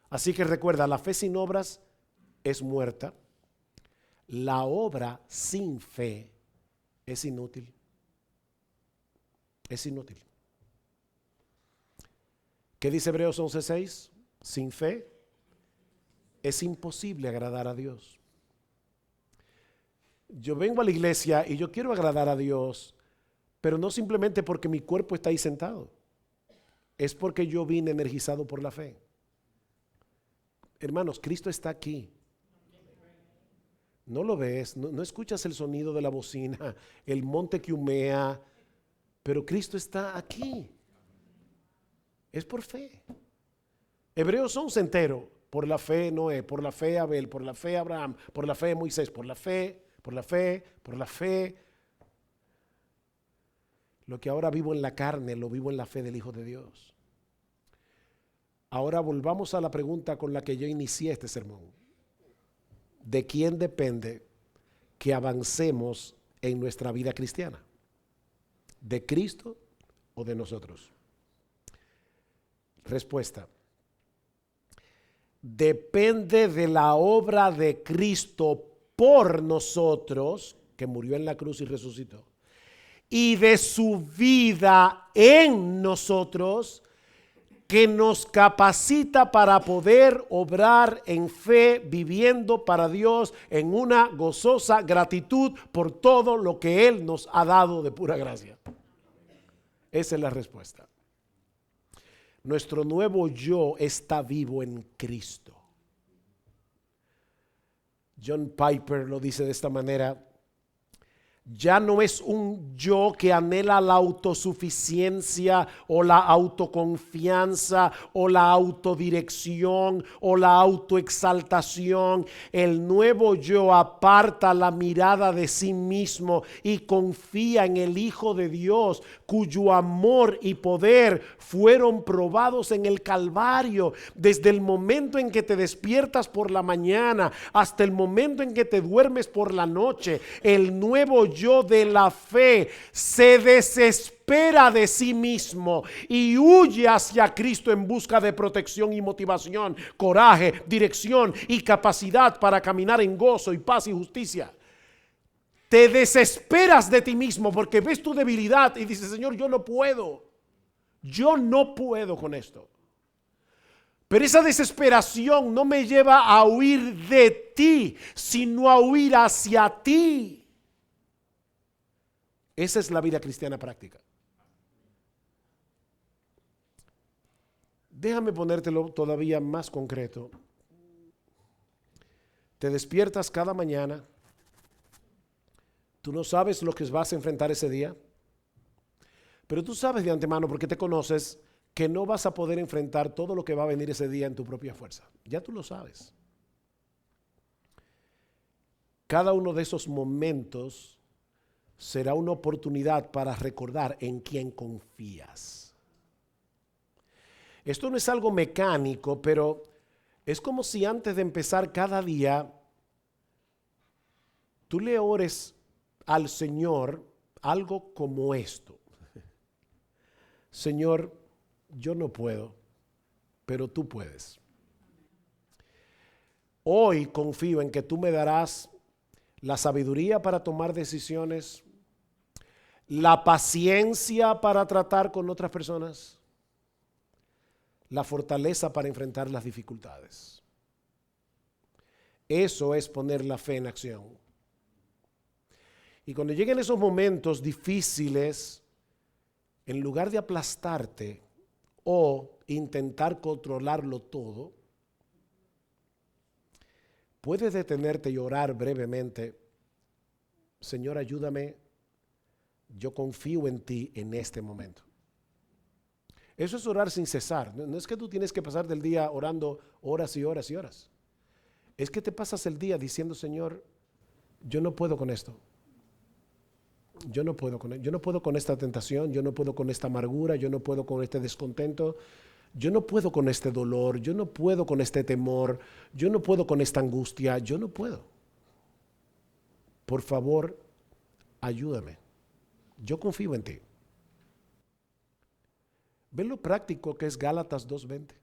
Así que recuerda, la fe sin obras es muerta. La obra sin fe es inútil. Es inútil. ¿Qué dice Hebreos 11:6? Sin fe es imposible agradar a Dios. Yo vengo a la iglesia y yo quiero agradar a Dios, pero no simplemente porque mi cuerpo está ahí sentado. Es porque yo vine energizado por la fe. Hermanos, Cristo está aquí. No lo ves, no escuchas el sonido de la bocina, el monte que humea, pero Cristo está aquí. Es por fe. Hebreos 11 entero, por la fe Noé, por la fe Abel, por la fe Abraham, por la fe Moisés, por la fe, por la fe, por la fe. Lo que ahora vivo en la carne, lo vivo en la fe del Hijo de Dios. Ahora volvamos a la pregunta con la que yo inicié este sermón. ¿De quién depende que avancemos en nuestra vida cristiana? ¿De Cristo o de nosotros? Respuesta. Depende de la obra de Cristo por nosotros, que murió en la cruz y resucitó, y de su vida en nosotros, que nos capacita para poder obrar en fe, viviendo para Dios en una gozosa gratitud por todo lo que Él nos ha dado de pura gracia. Esa es la respuesta. Nuestro nuevo yo está vivo en Cristo. John Piper lo dice de esta manera: ya no es un yo que anhela la autosuficiencia o la autoconfianza o la autodirección o la autoexaltación. El nuevo yo aparta la mirada de sí mismo y confía en el Hijo de Dios, cuyo amor y poder fueron probados en el Calvario. Desde el momento en que te despiertas por la mañana hasta el momento en que te duermes por la noche, el nuevo yo de la fe se desespera de sí mismo y huye hacia Cristo en busca de protección y motivación, coraje, dirección y capacidad para caminar en gozo y paz y justicia. Te desesperas de ti mismo porque ves tu debilidad y dices: Señor, yo no puedo con esto. Pero esa desesperación no me lleva a huir de ti, sino a huir hacia ti. Esa es la vida cristiana práctica. Déjame ponértelo todavía más concreto. Te despiertas cada mañana. Tú no sabes lo que vas a enfrentar ese día, pero tú sabes de antemano, porque te conoces, que no vas a poder enfrentar todo lo que va a venir ese día en tu propia fuerza. Ya tú lo sabes. Cada uno de esos momentos será una oportunidad para recordar en quién confías. Esto no es algo mecánico, pero es como si antes de empezar cada día tú le ores al Señor algo como esto: Señor, yo no puedo, pero tú puedes. Hoy confío en que tú me darás la sabiduría para tomar decisiones, la paciencia para tratar con otras personas, la fortaleza para enfrentar las dificultades. Eso es poner la fe en acción. Y cuando lleguen esos momentos difíciles, en lugar de aplastarte o intentar controlarlo todo, puedes detenerte y orar brevemente: Señor, ayúdame, yo confío en ti en este momento. Eso es orar sin cesar. No es que tú tienes que pasar del día orando horas y horas y horas. Es que te pasas el día diciendo, Señor, yo no puedo con esto. Yo no puedo con esta tentación, yo no puedo con esta amargura, yo no puedo con este descontento, yo no puedo con este dolor, yo no puedo con este temor, yo no puedo con esta angustia, yo no puedo. Por favor, ayúdame. Yo confío en ti. ¿Ven lo práctico que es Gálatas 2:20?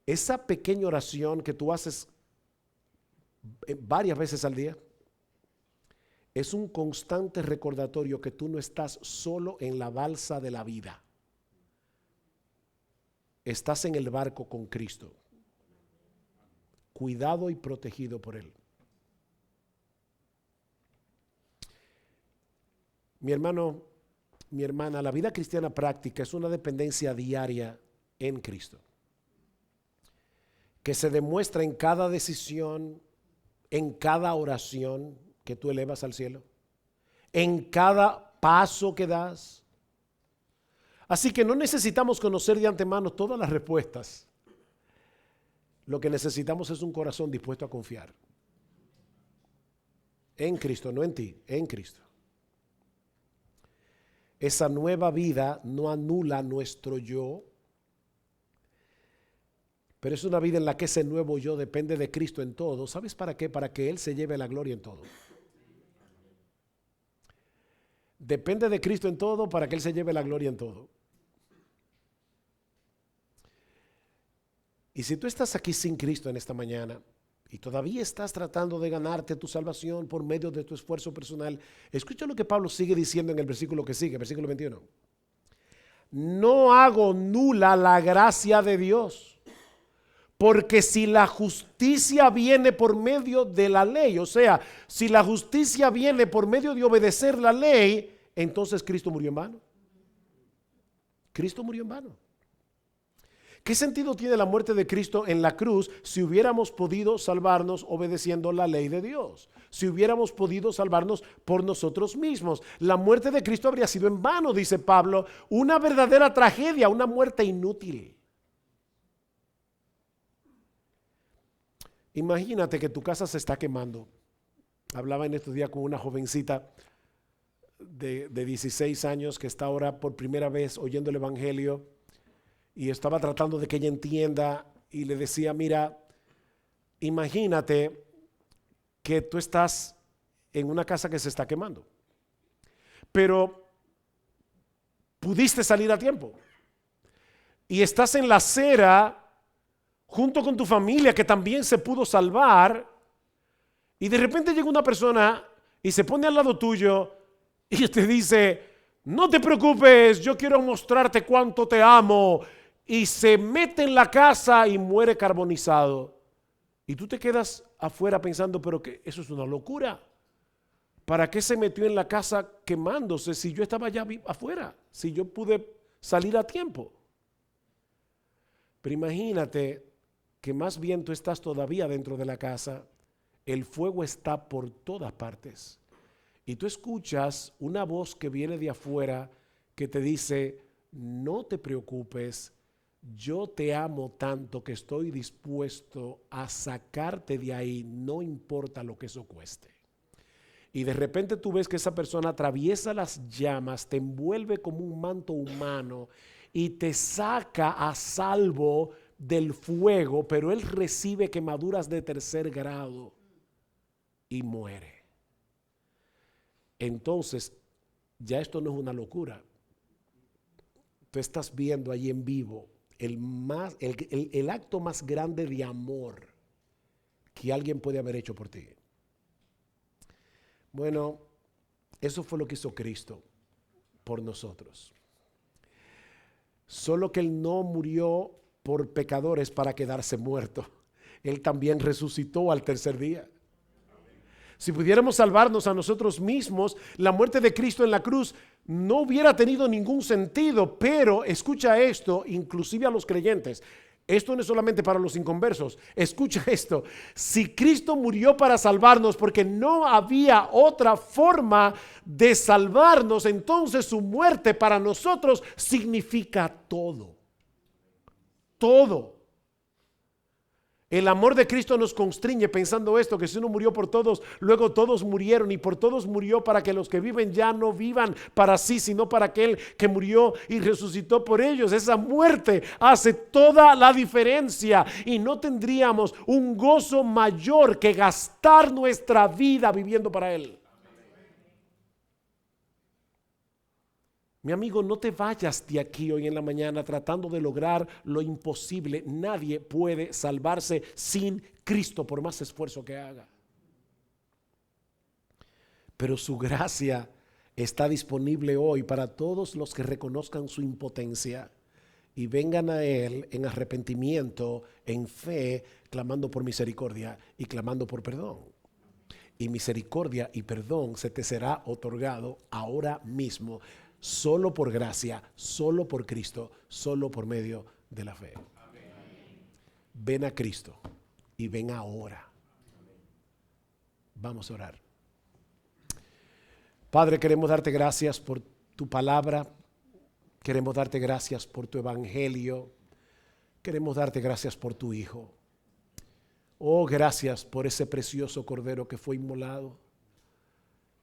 Esa pequeña oración que tú haces varias veces al día es un constante recordatorio que tú no estás solo en la balsa de la vida. Estás en el barco con Cristo, cuidado y protegido por Él. Mi hermano, mi hermana, la vida cristiana práctica es una dependencia diaria en Cristo, que se demuestra en cada decisión, en cada oración que tú elevas al cielo, en cada paso que das. Así que no necesitamos conocer de antemano todas las respuestas. Lo que necesitamos es un corazón dispuesto a confiar en Cristo, no en ti, en Cristo. Esa nueva vida no anula nuestro yo, pero es una vida en la que ese nuevo yo depende de Cristo en todo. ¿Sabes para qué? Para que Él se lleve la gloria en todo. Depende de Cristo en todo para que Él se lleve la gloria en todo. Y si tú estás aquí sin Cristo en esta mañana y todavía estás tratando de ganarte tu salvación por medio de tu esfuerzo personal, escucha lo que Pablo sigue diciendo en el versículo que sigue, versículo 21. No hago nula la gracia de Dios, porque si la justicia viene por medio de la ley, o sea, si la justicia viene por medio de obedecer la ley, entonces Cristo murió en vano. Cristo murió en vano. ¿Qué sentido tiene la muerte de Cristo en la cruz si hubiéramos podido salvarnos obedeciendo la ley de Dios? Si hubiéramos podido salvarnos por nosotros mismos. La muerte de Cristo habría sido en vano, dice Pablo, una verdadera tragedia, una muerte inútil. Imagínate que tu casa se está quemando. Hablaba en estos días con una jovencita de 16 años que está ahora por primera vez oyendo el evangelio y estaba tratando de que ella entienda y le decía, mira, imagínate que tú estás en una casa que se está quemando, pero pudiste salir a tiempo y estás en la acera junto con tu familia que también se pudo salvar, y de repente llega una persona y se pone al lado tuyo y te dice, no te preocupes, yo quiero mostrarte cuánto te amo, y se mete en la casa y muere carbonizado. Y tú te quedas afuera pensando, pero que eso es una locura. ¿Para qué se metió en la casa quemándose si yo estaba ya afuera? Si yo pude salir a tiempo. Pero imagínate que más bien tú estás todavía dentro de la casa, el fuego está por todas partes y tú escuchas una voz que viene de afuera que te dice, no te preocupes, yo te amo tanto que estoy dispuesto a sacarte de ahí, no importa lo que eso cueste. Y de repente tú ves que esa persona atraviesa las llamas, te envuelve como un manto humano y te saca a salvo del fuego, pero él recibe quemaduras de 3er grado y muere. Entonces, ya esto no es una locura. Tú estás viendo allí en vivo el acto más grande de amor que alguien puede haber hecho por ti. Bueno, eso fue lo que hizo Cristo por nosotros. Solo que Él no murió por pecadores para quedarse muerto. Él también resucitó al 3er día. Si pudiéramos salvarnos a nosotros mismos, la muerte de Cristo en la cruz no hubiera tenido ningún sentido, pero escucha esto, inclusive a los creyentes, esto no es solamente para los inconversos. Escucha esto. Si Cristo murió para salvarnos porque no había otra forma de salvarnos, entonces su muerte para nosotros significa todo. Todo. El amor de Cristo nos constriñe pensando esto, que si uno murió por todos, luego todos murieron y por todos murió para que los que viven ya no vivan para sí, sino para aquel que murió y resucitó por ellos. Esa muerte hace toda la diferencia y no tendríamos un gozo mayor que gastar nuestra vida viviendo para Él. Mi amigo, no te vayas de aquí hoy en la mañana tratando de lograr lo imposible. Nadie puede salvarse sin Cristo por más esfuerzo que haga. Pero su gracia está disponible hoy para todos los que reconozcan su impotencia y vengan a Él en arrepentimiento, en fe, clamando por misericordia y clamando por perdón. Y misericordia y perdón se te será otorgado ahora mismo. Solo por gracia, solo por Cristo, solo por medio de la fe. Amén. Ven a Cristo y ven ahora. Vamos a orar. Padre, queremos darte gracias por tu palabra. Queremos darte gracias por tu evangelio. Queremos darte gracias por tu Hijo. Oh, gracias por ese precioso cordero que fue inmolado.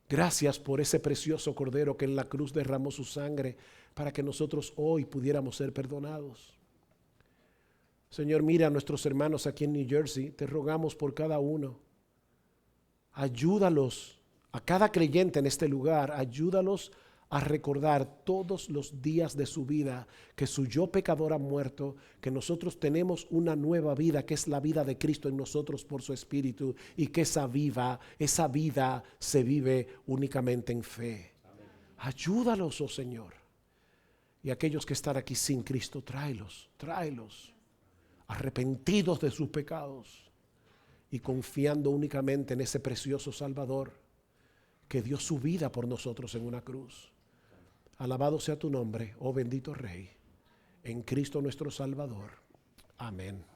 Gracias por ese precioso cordero que en la cruz derramó su sangre para que nosotros hoy pudiéramos ser perdonados. Señor, mira a nuestros hermanos aquí en New Jersey. Te rogamos por cada uno. Ayúdalos, a cada creyente en este lugar, ayúdalos a recordar todos los días de su vida que su yo pecador ha muerto, que nosotros tenemos una nueva vida, que es la vida de Cristo en nosotros por su Espíritu, y que esa vida se vive únicamente en fe. Amén. Ayúdalos, oh Señor. Y aquellos que están aquí sin Cristo, tráelos, arrepentidos de sus pecados y confiando únicamente en ese precioso Salvador que dio su vida por nosotros en una cruz. Alabado sea tu nombre, oh bendito Rey, en Cristo nuestro Salvador. Amén.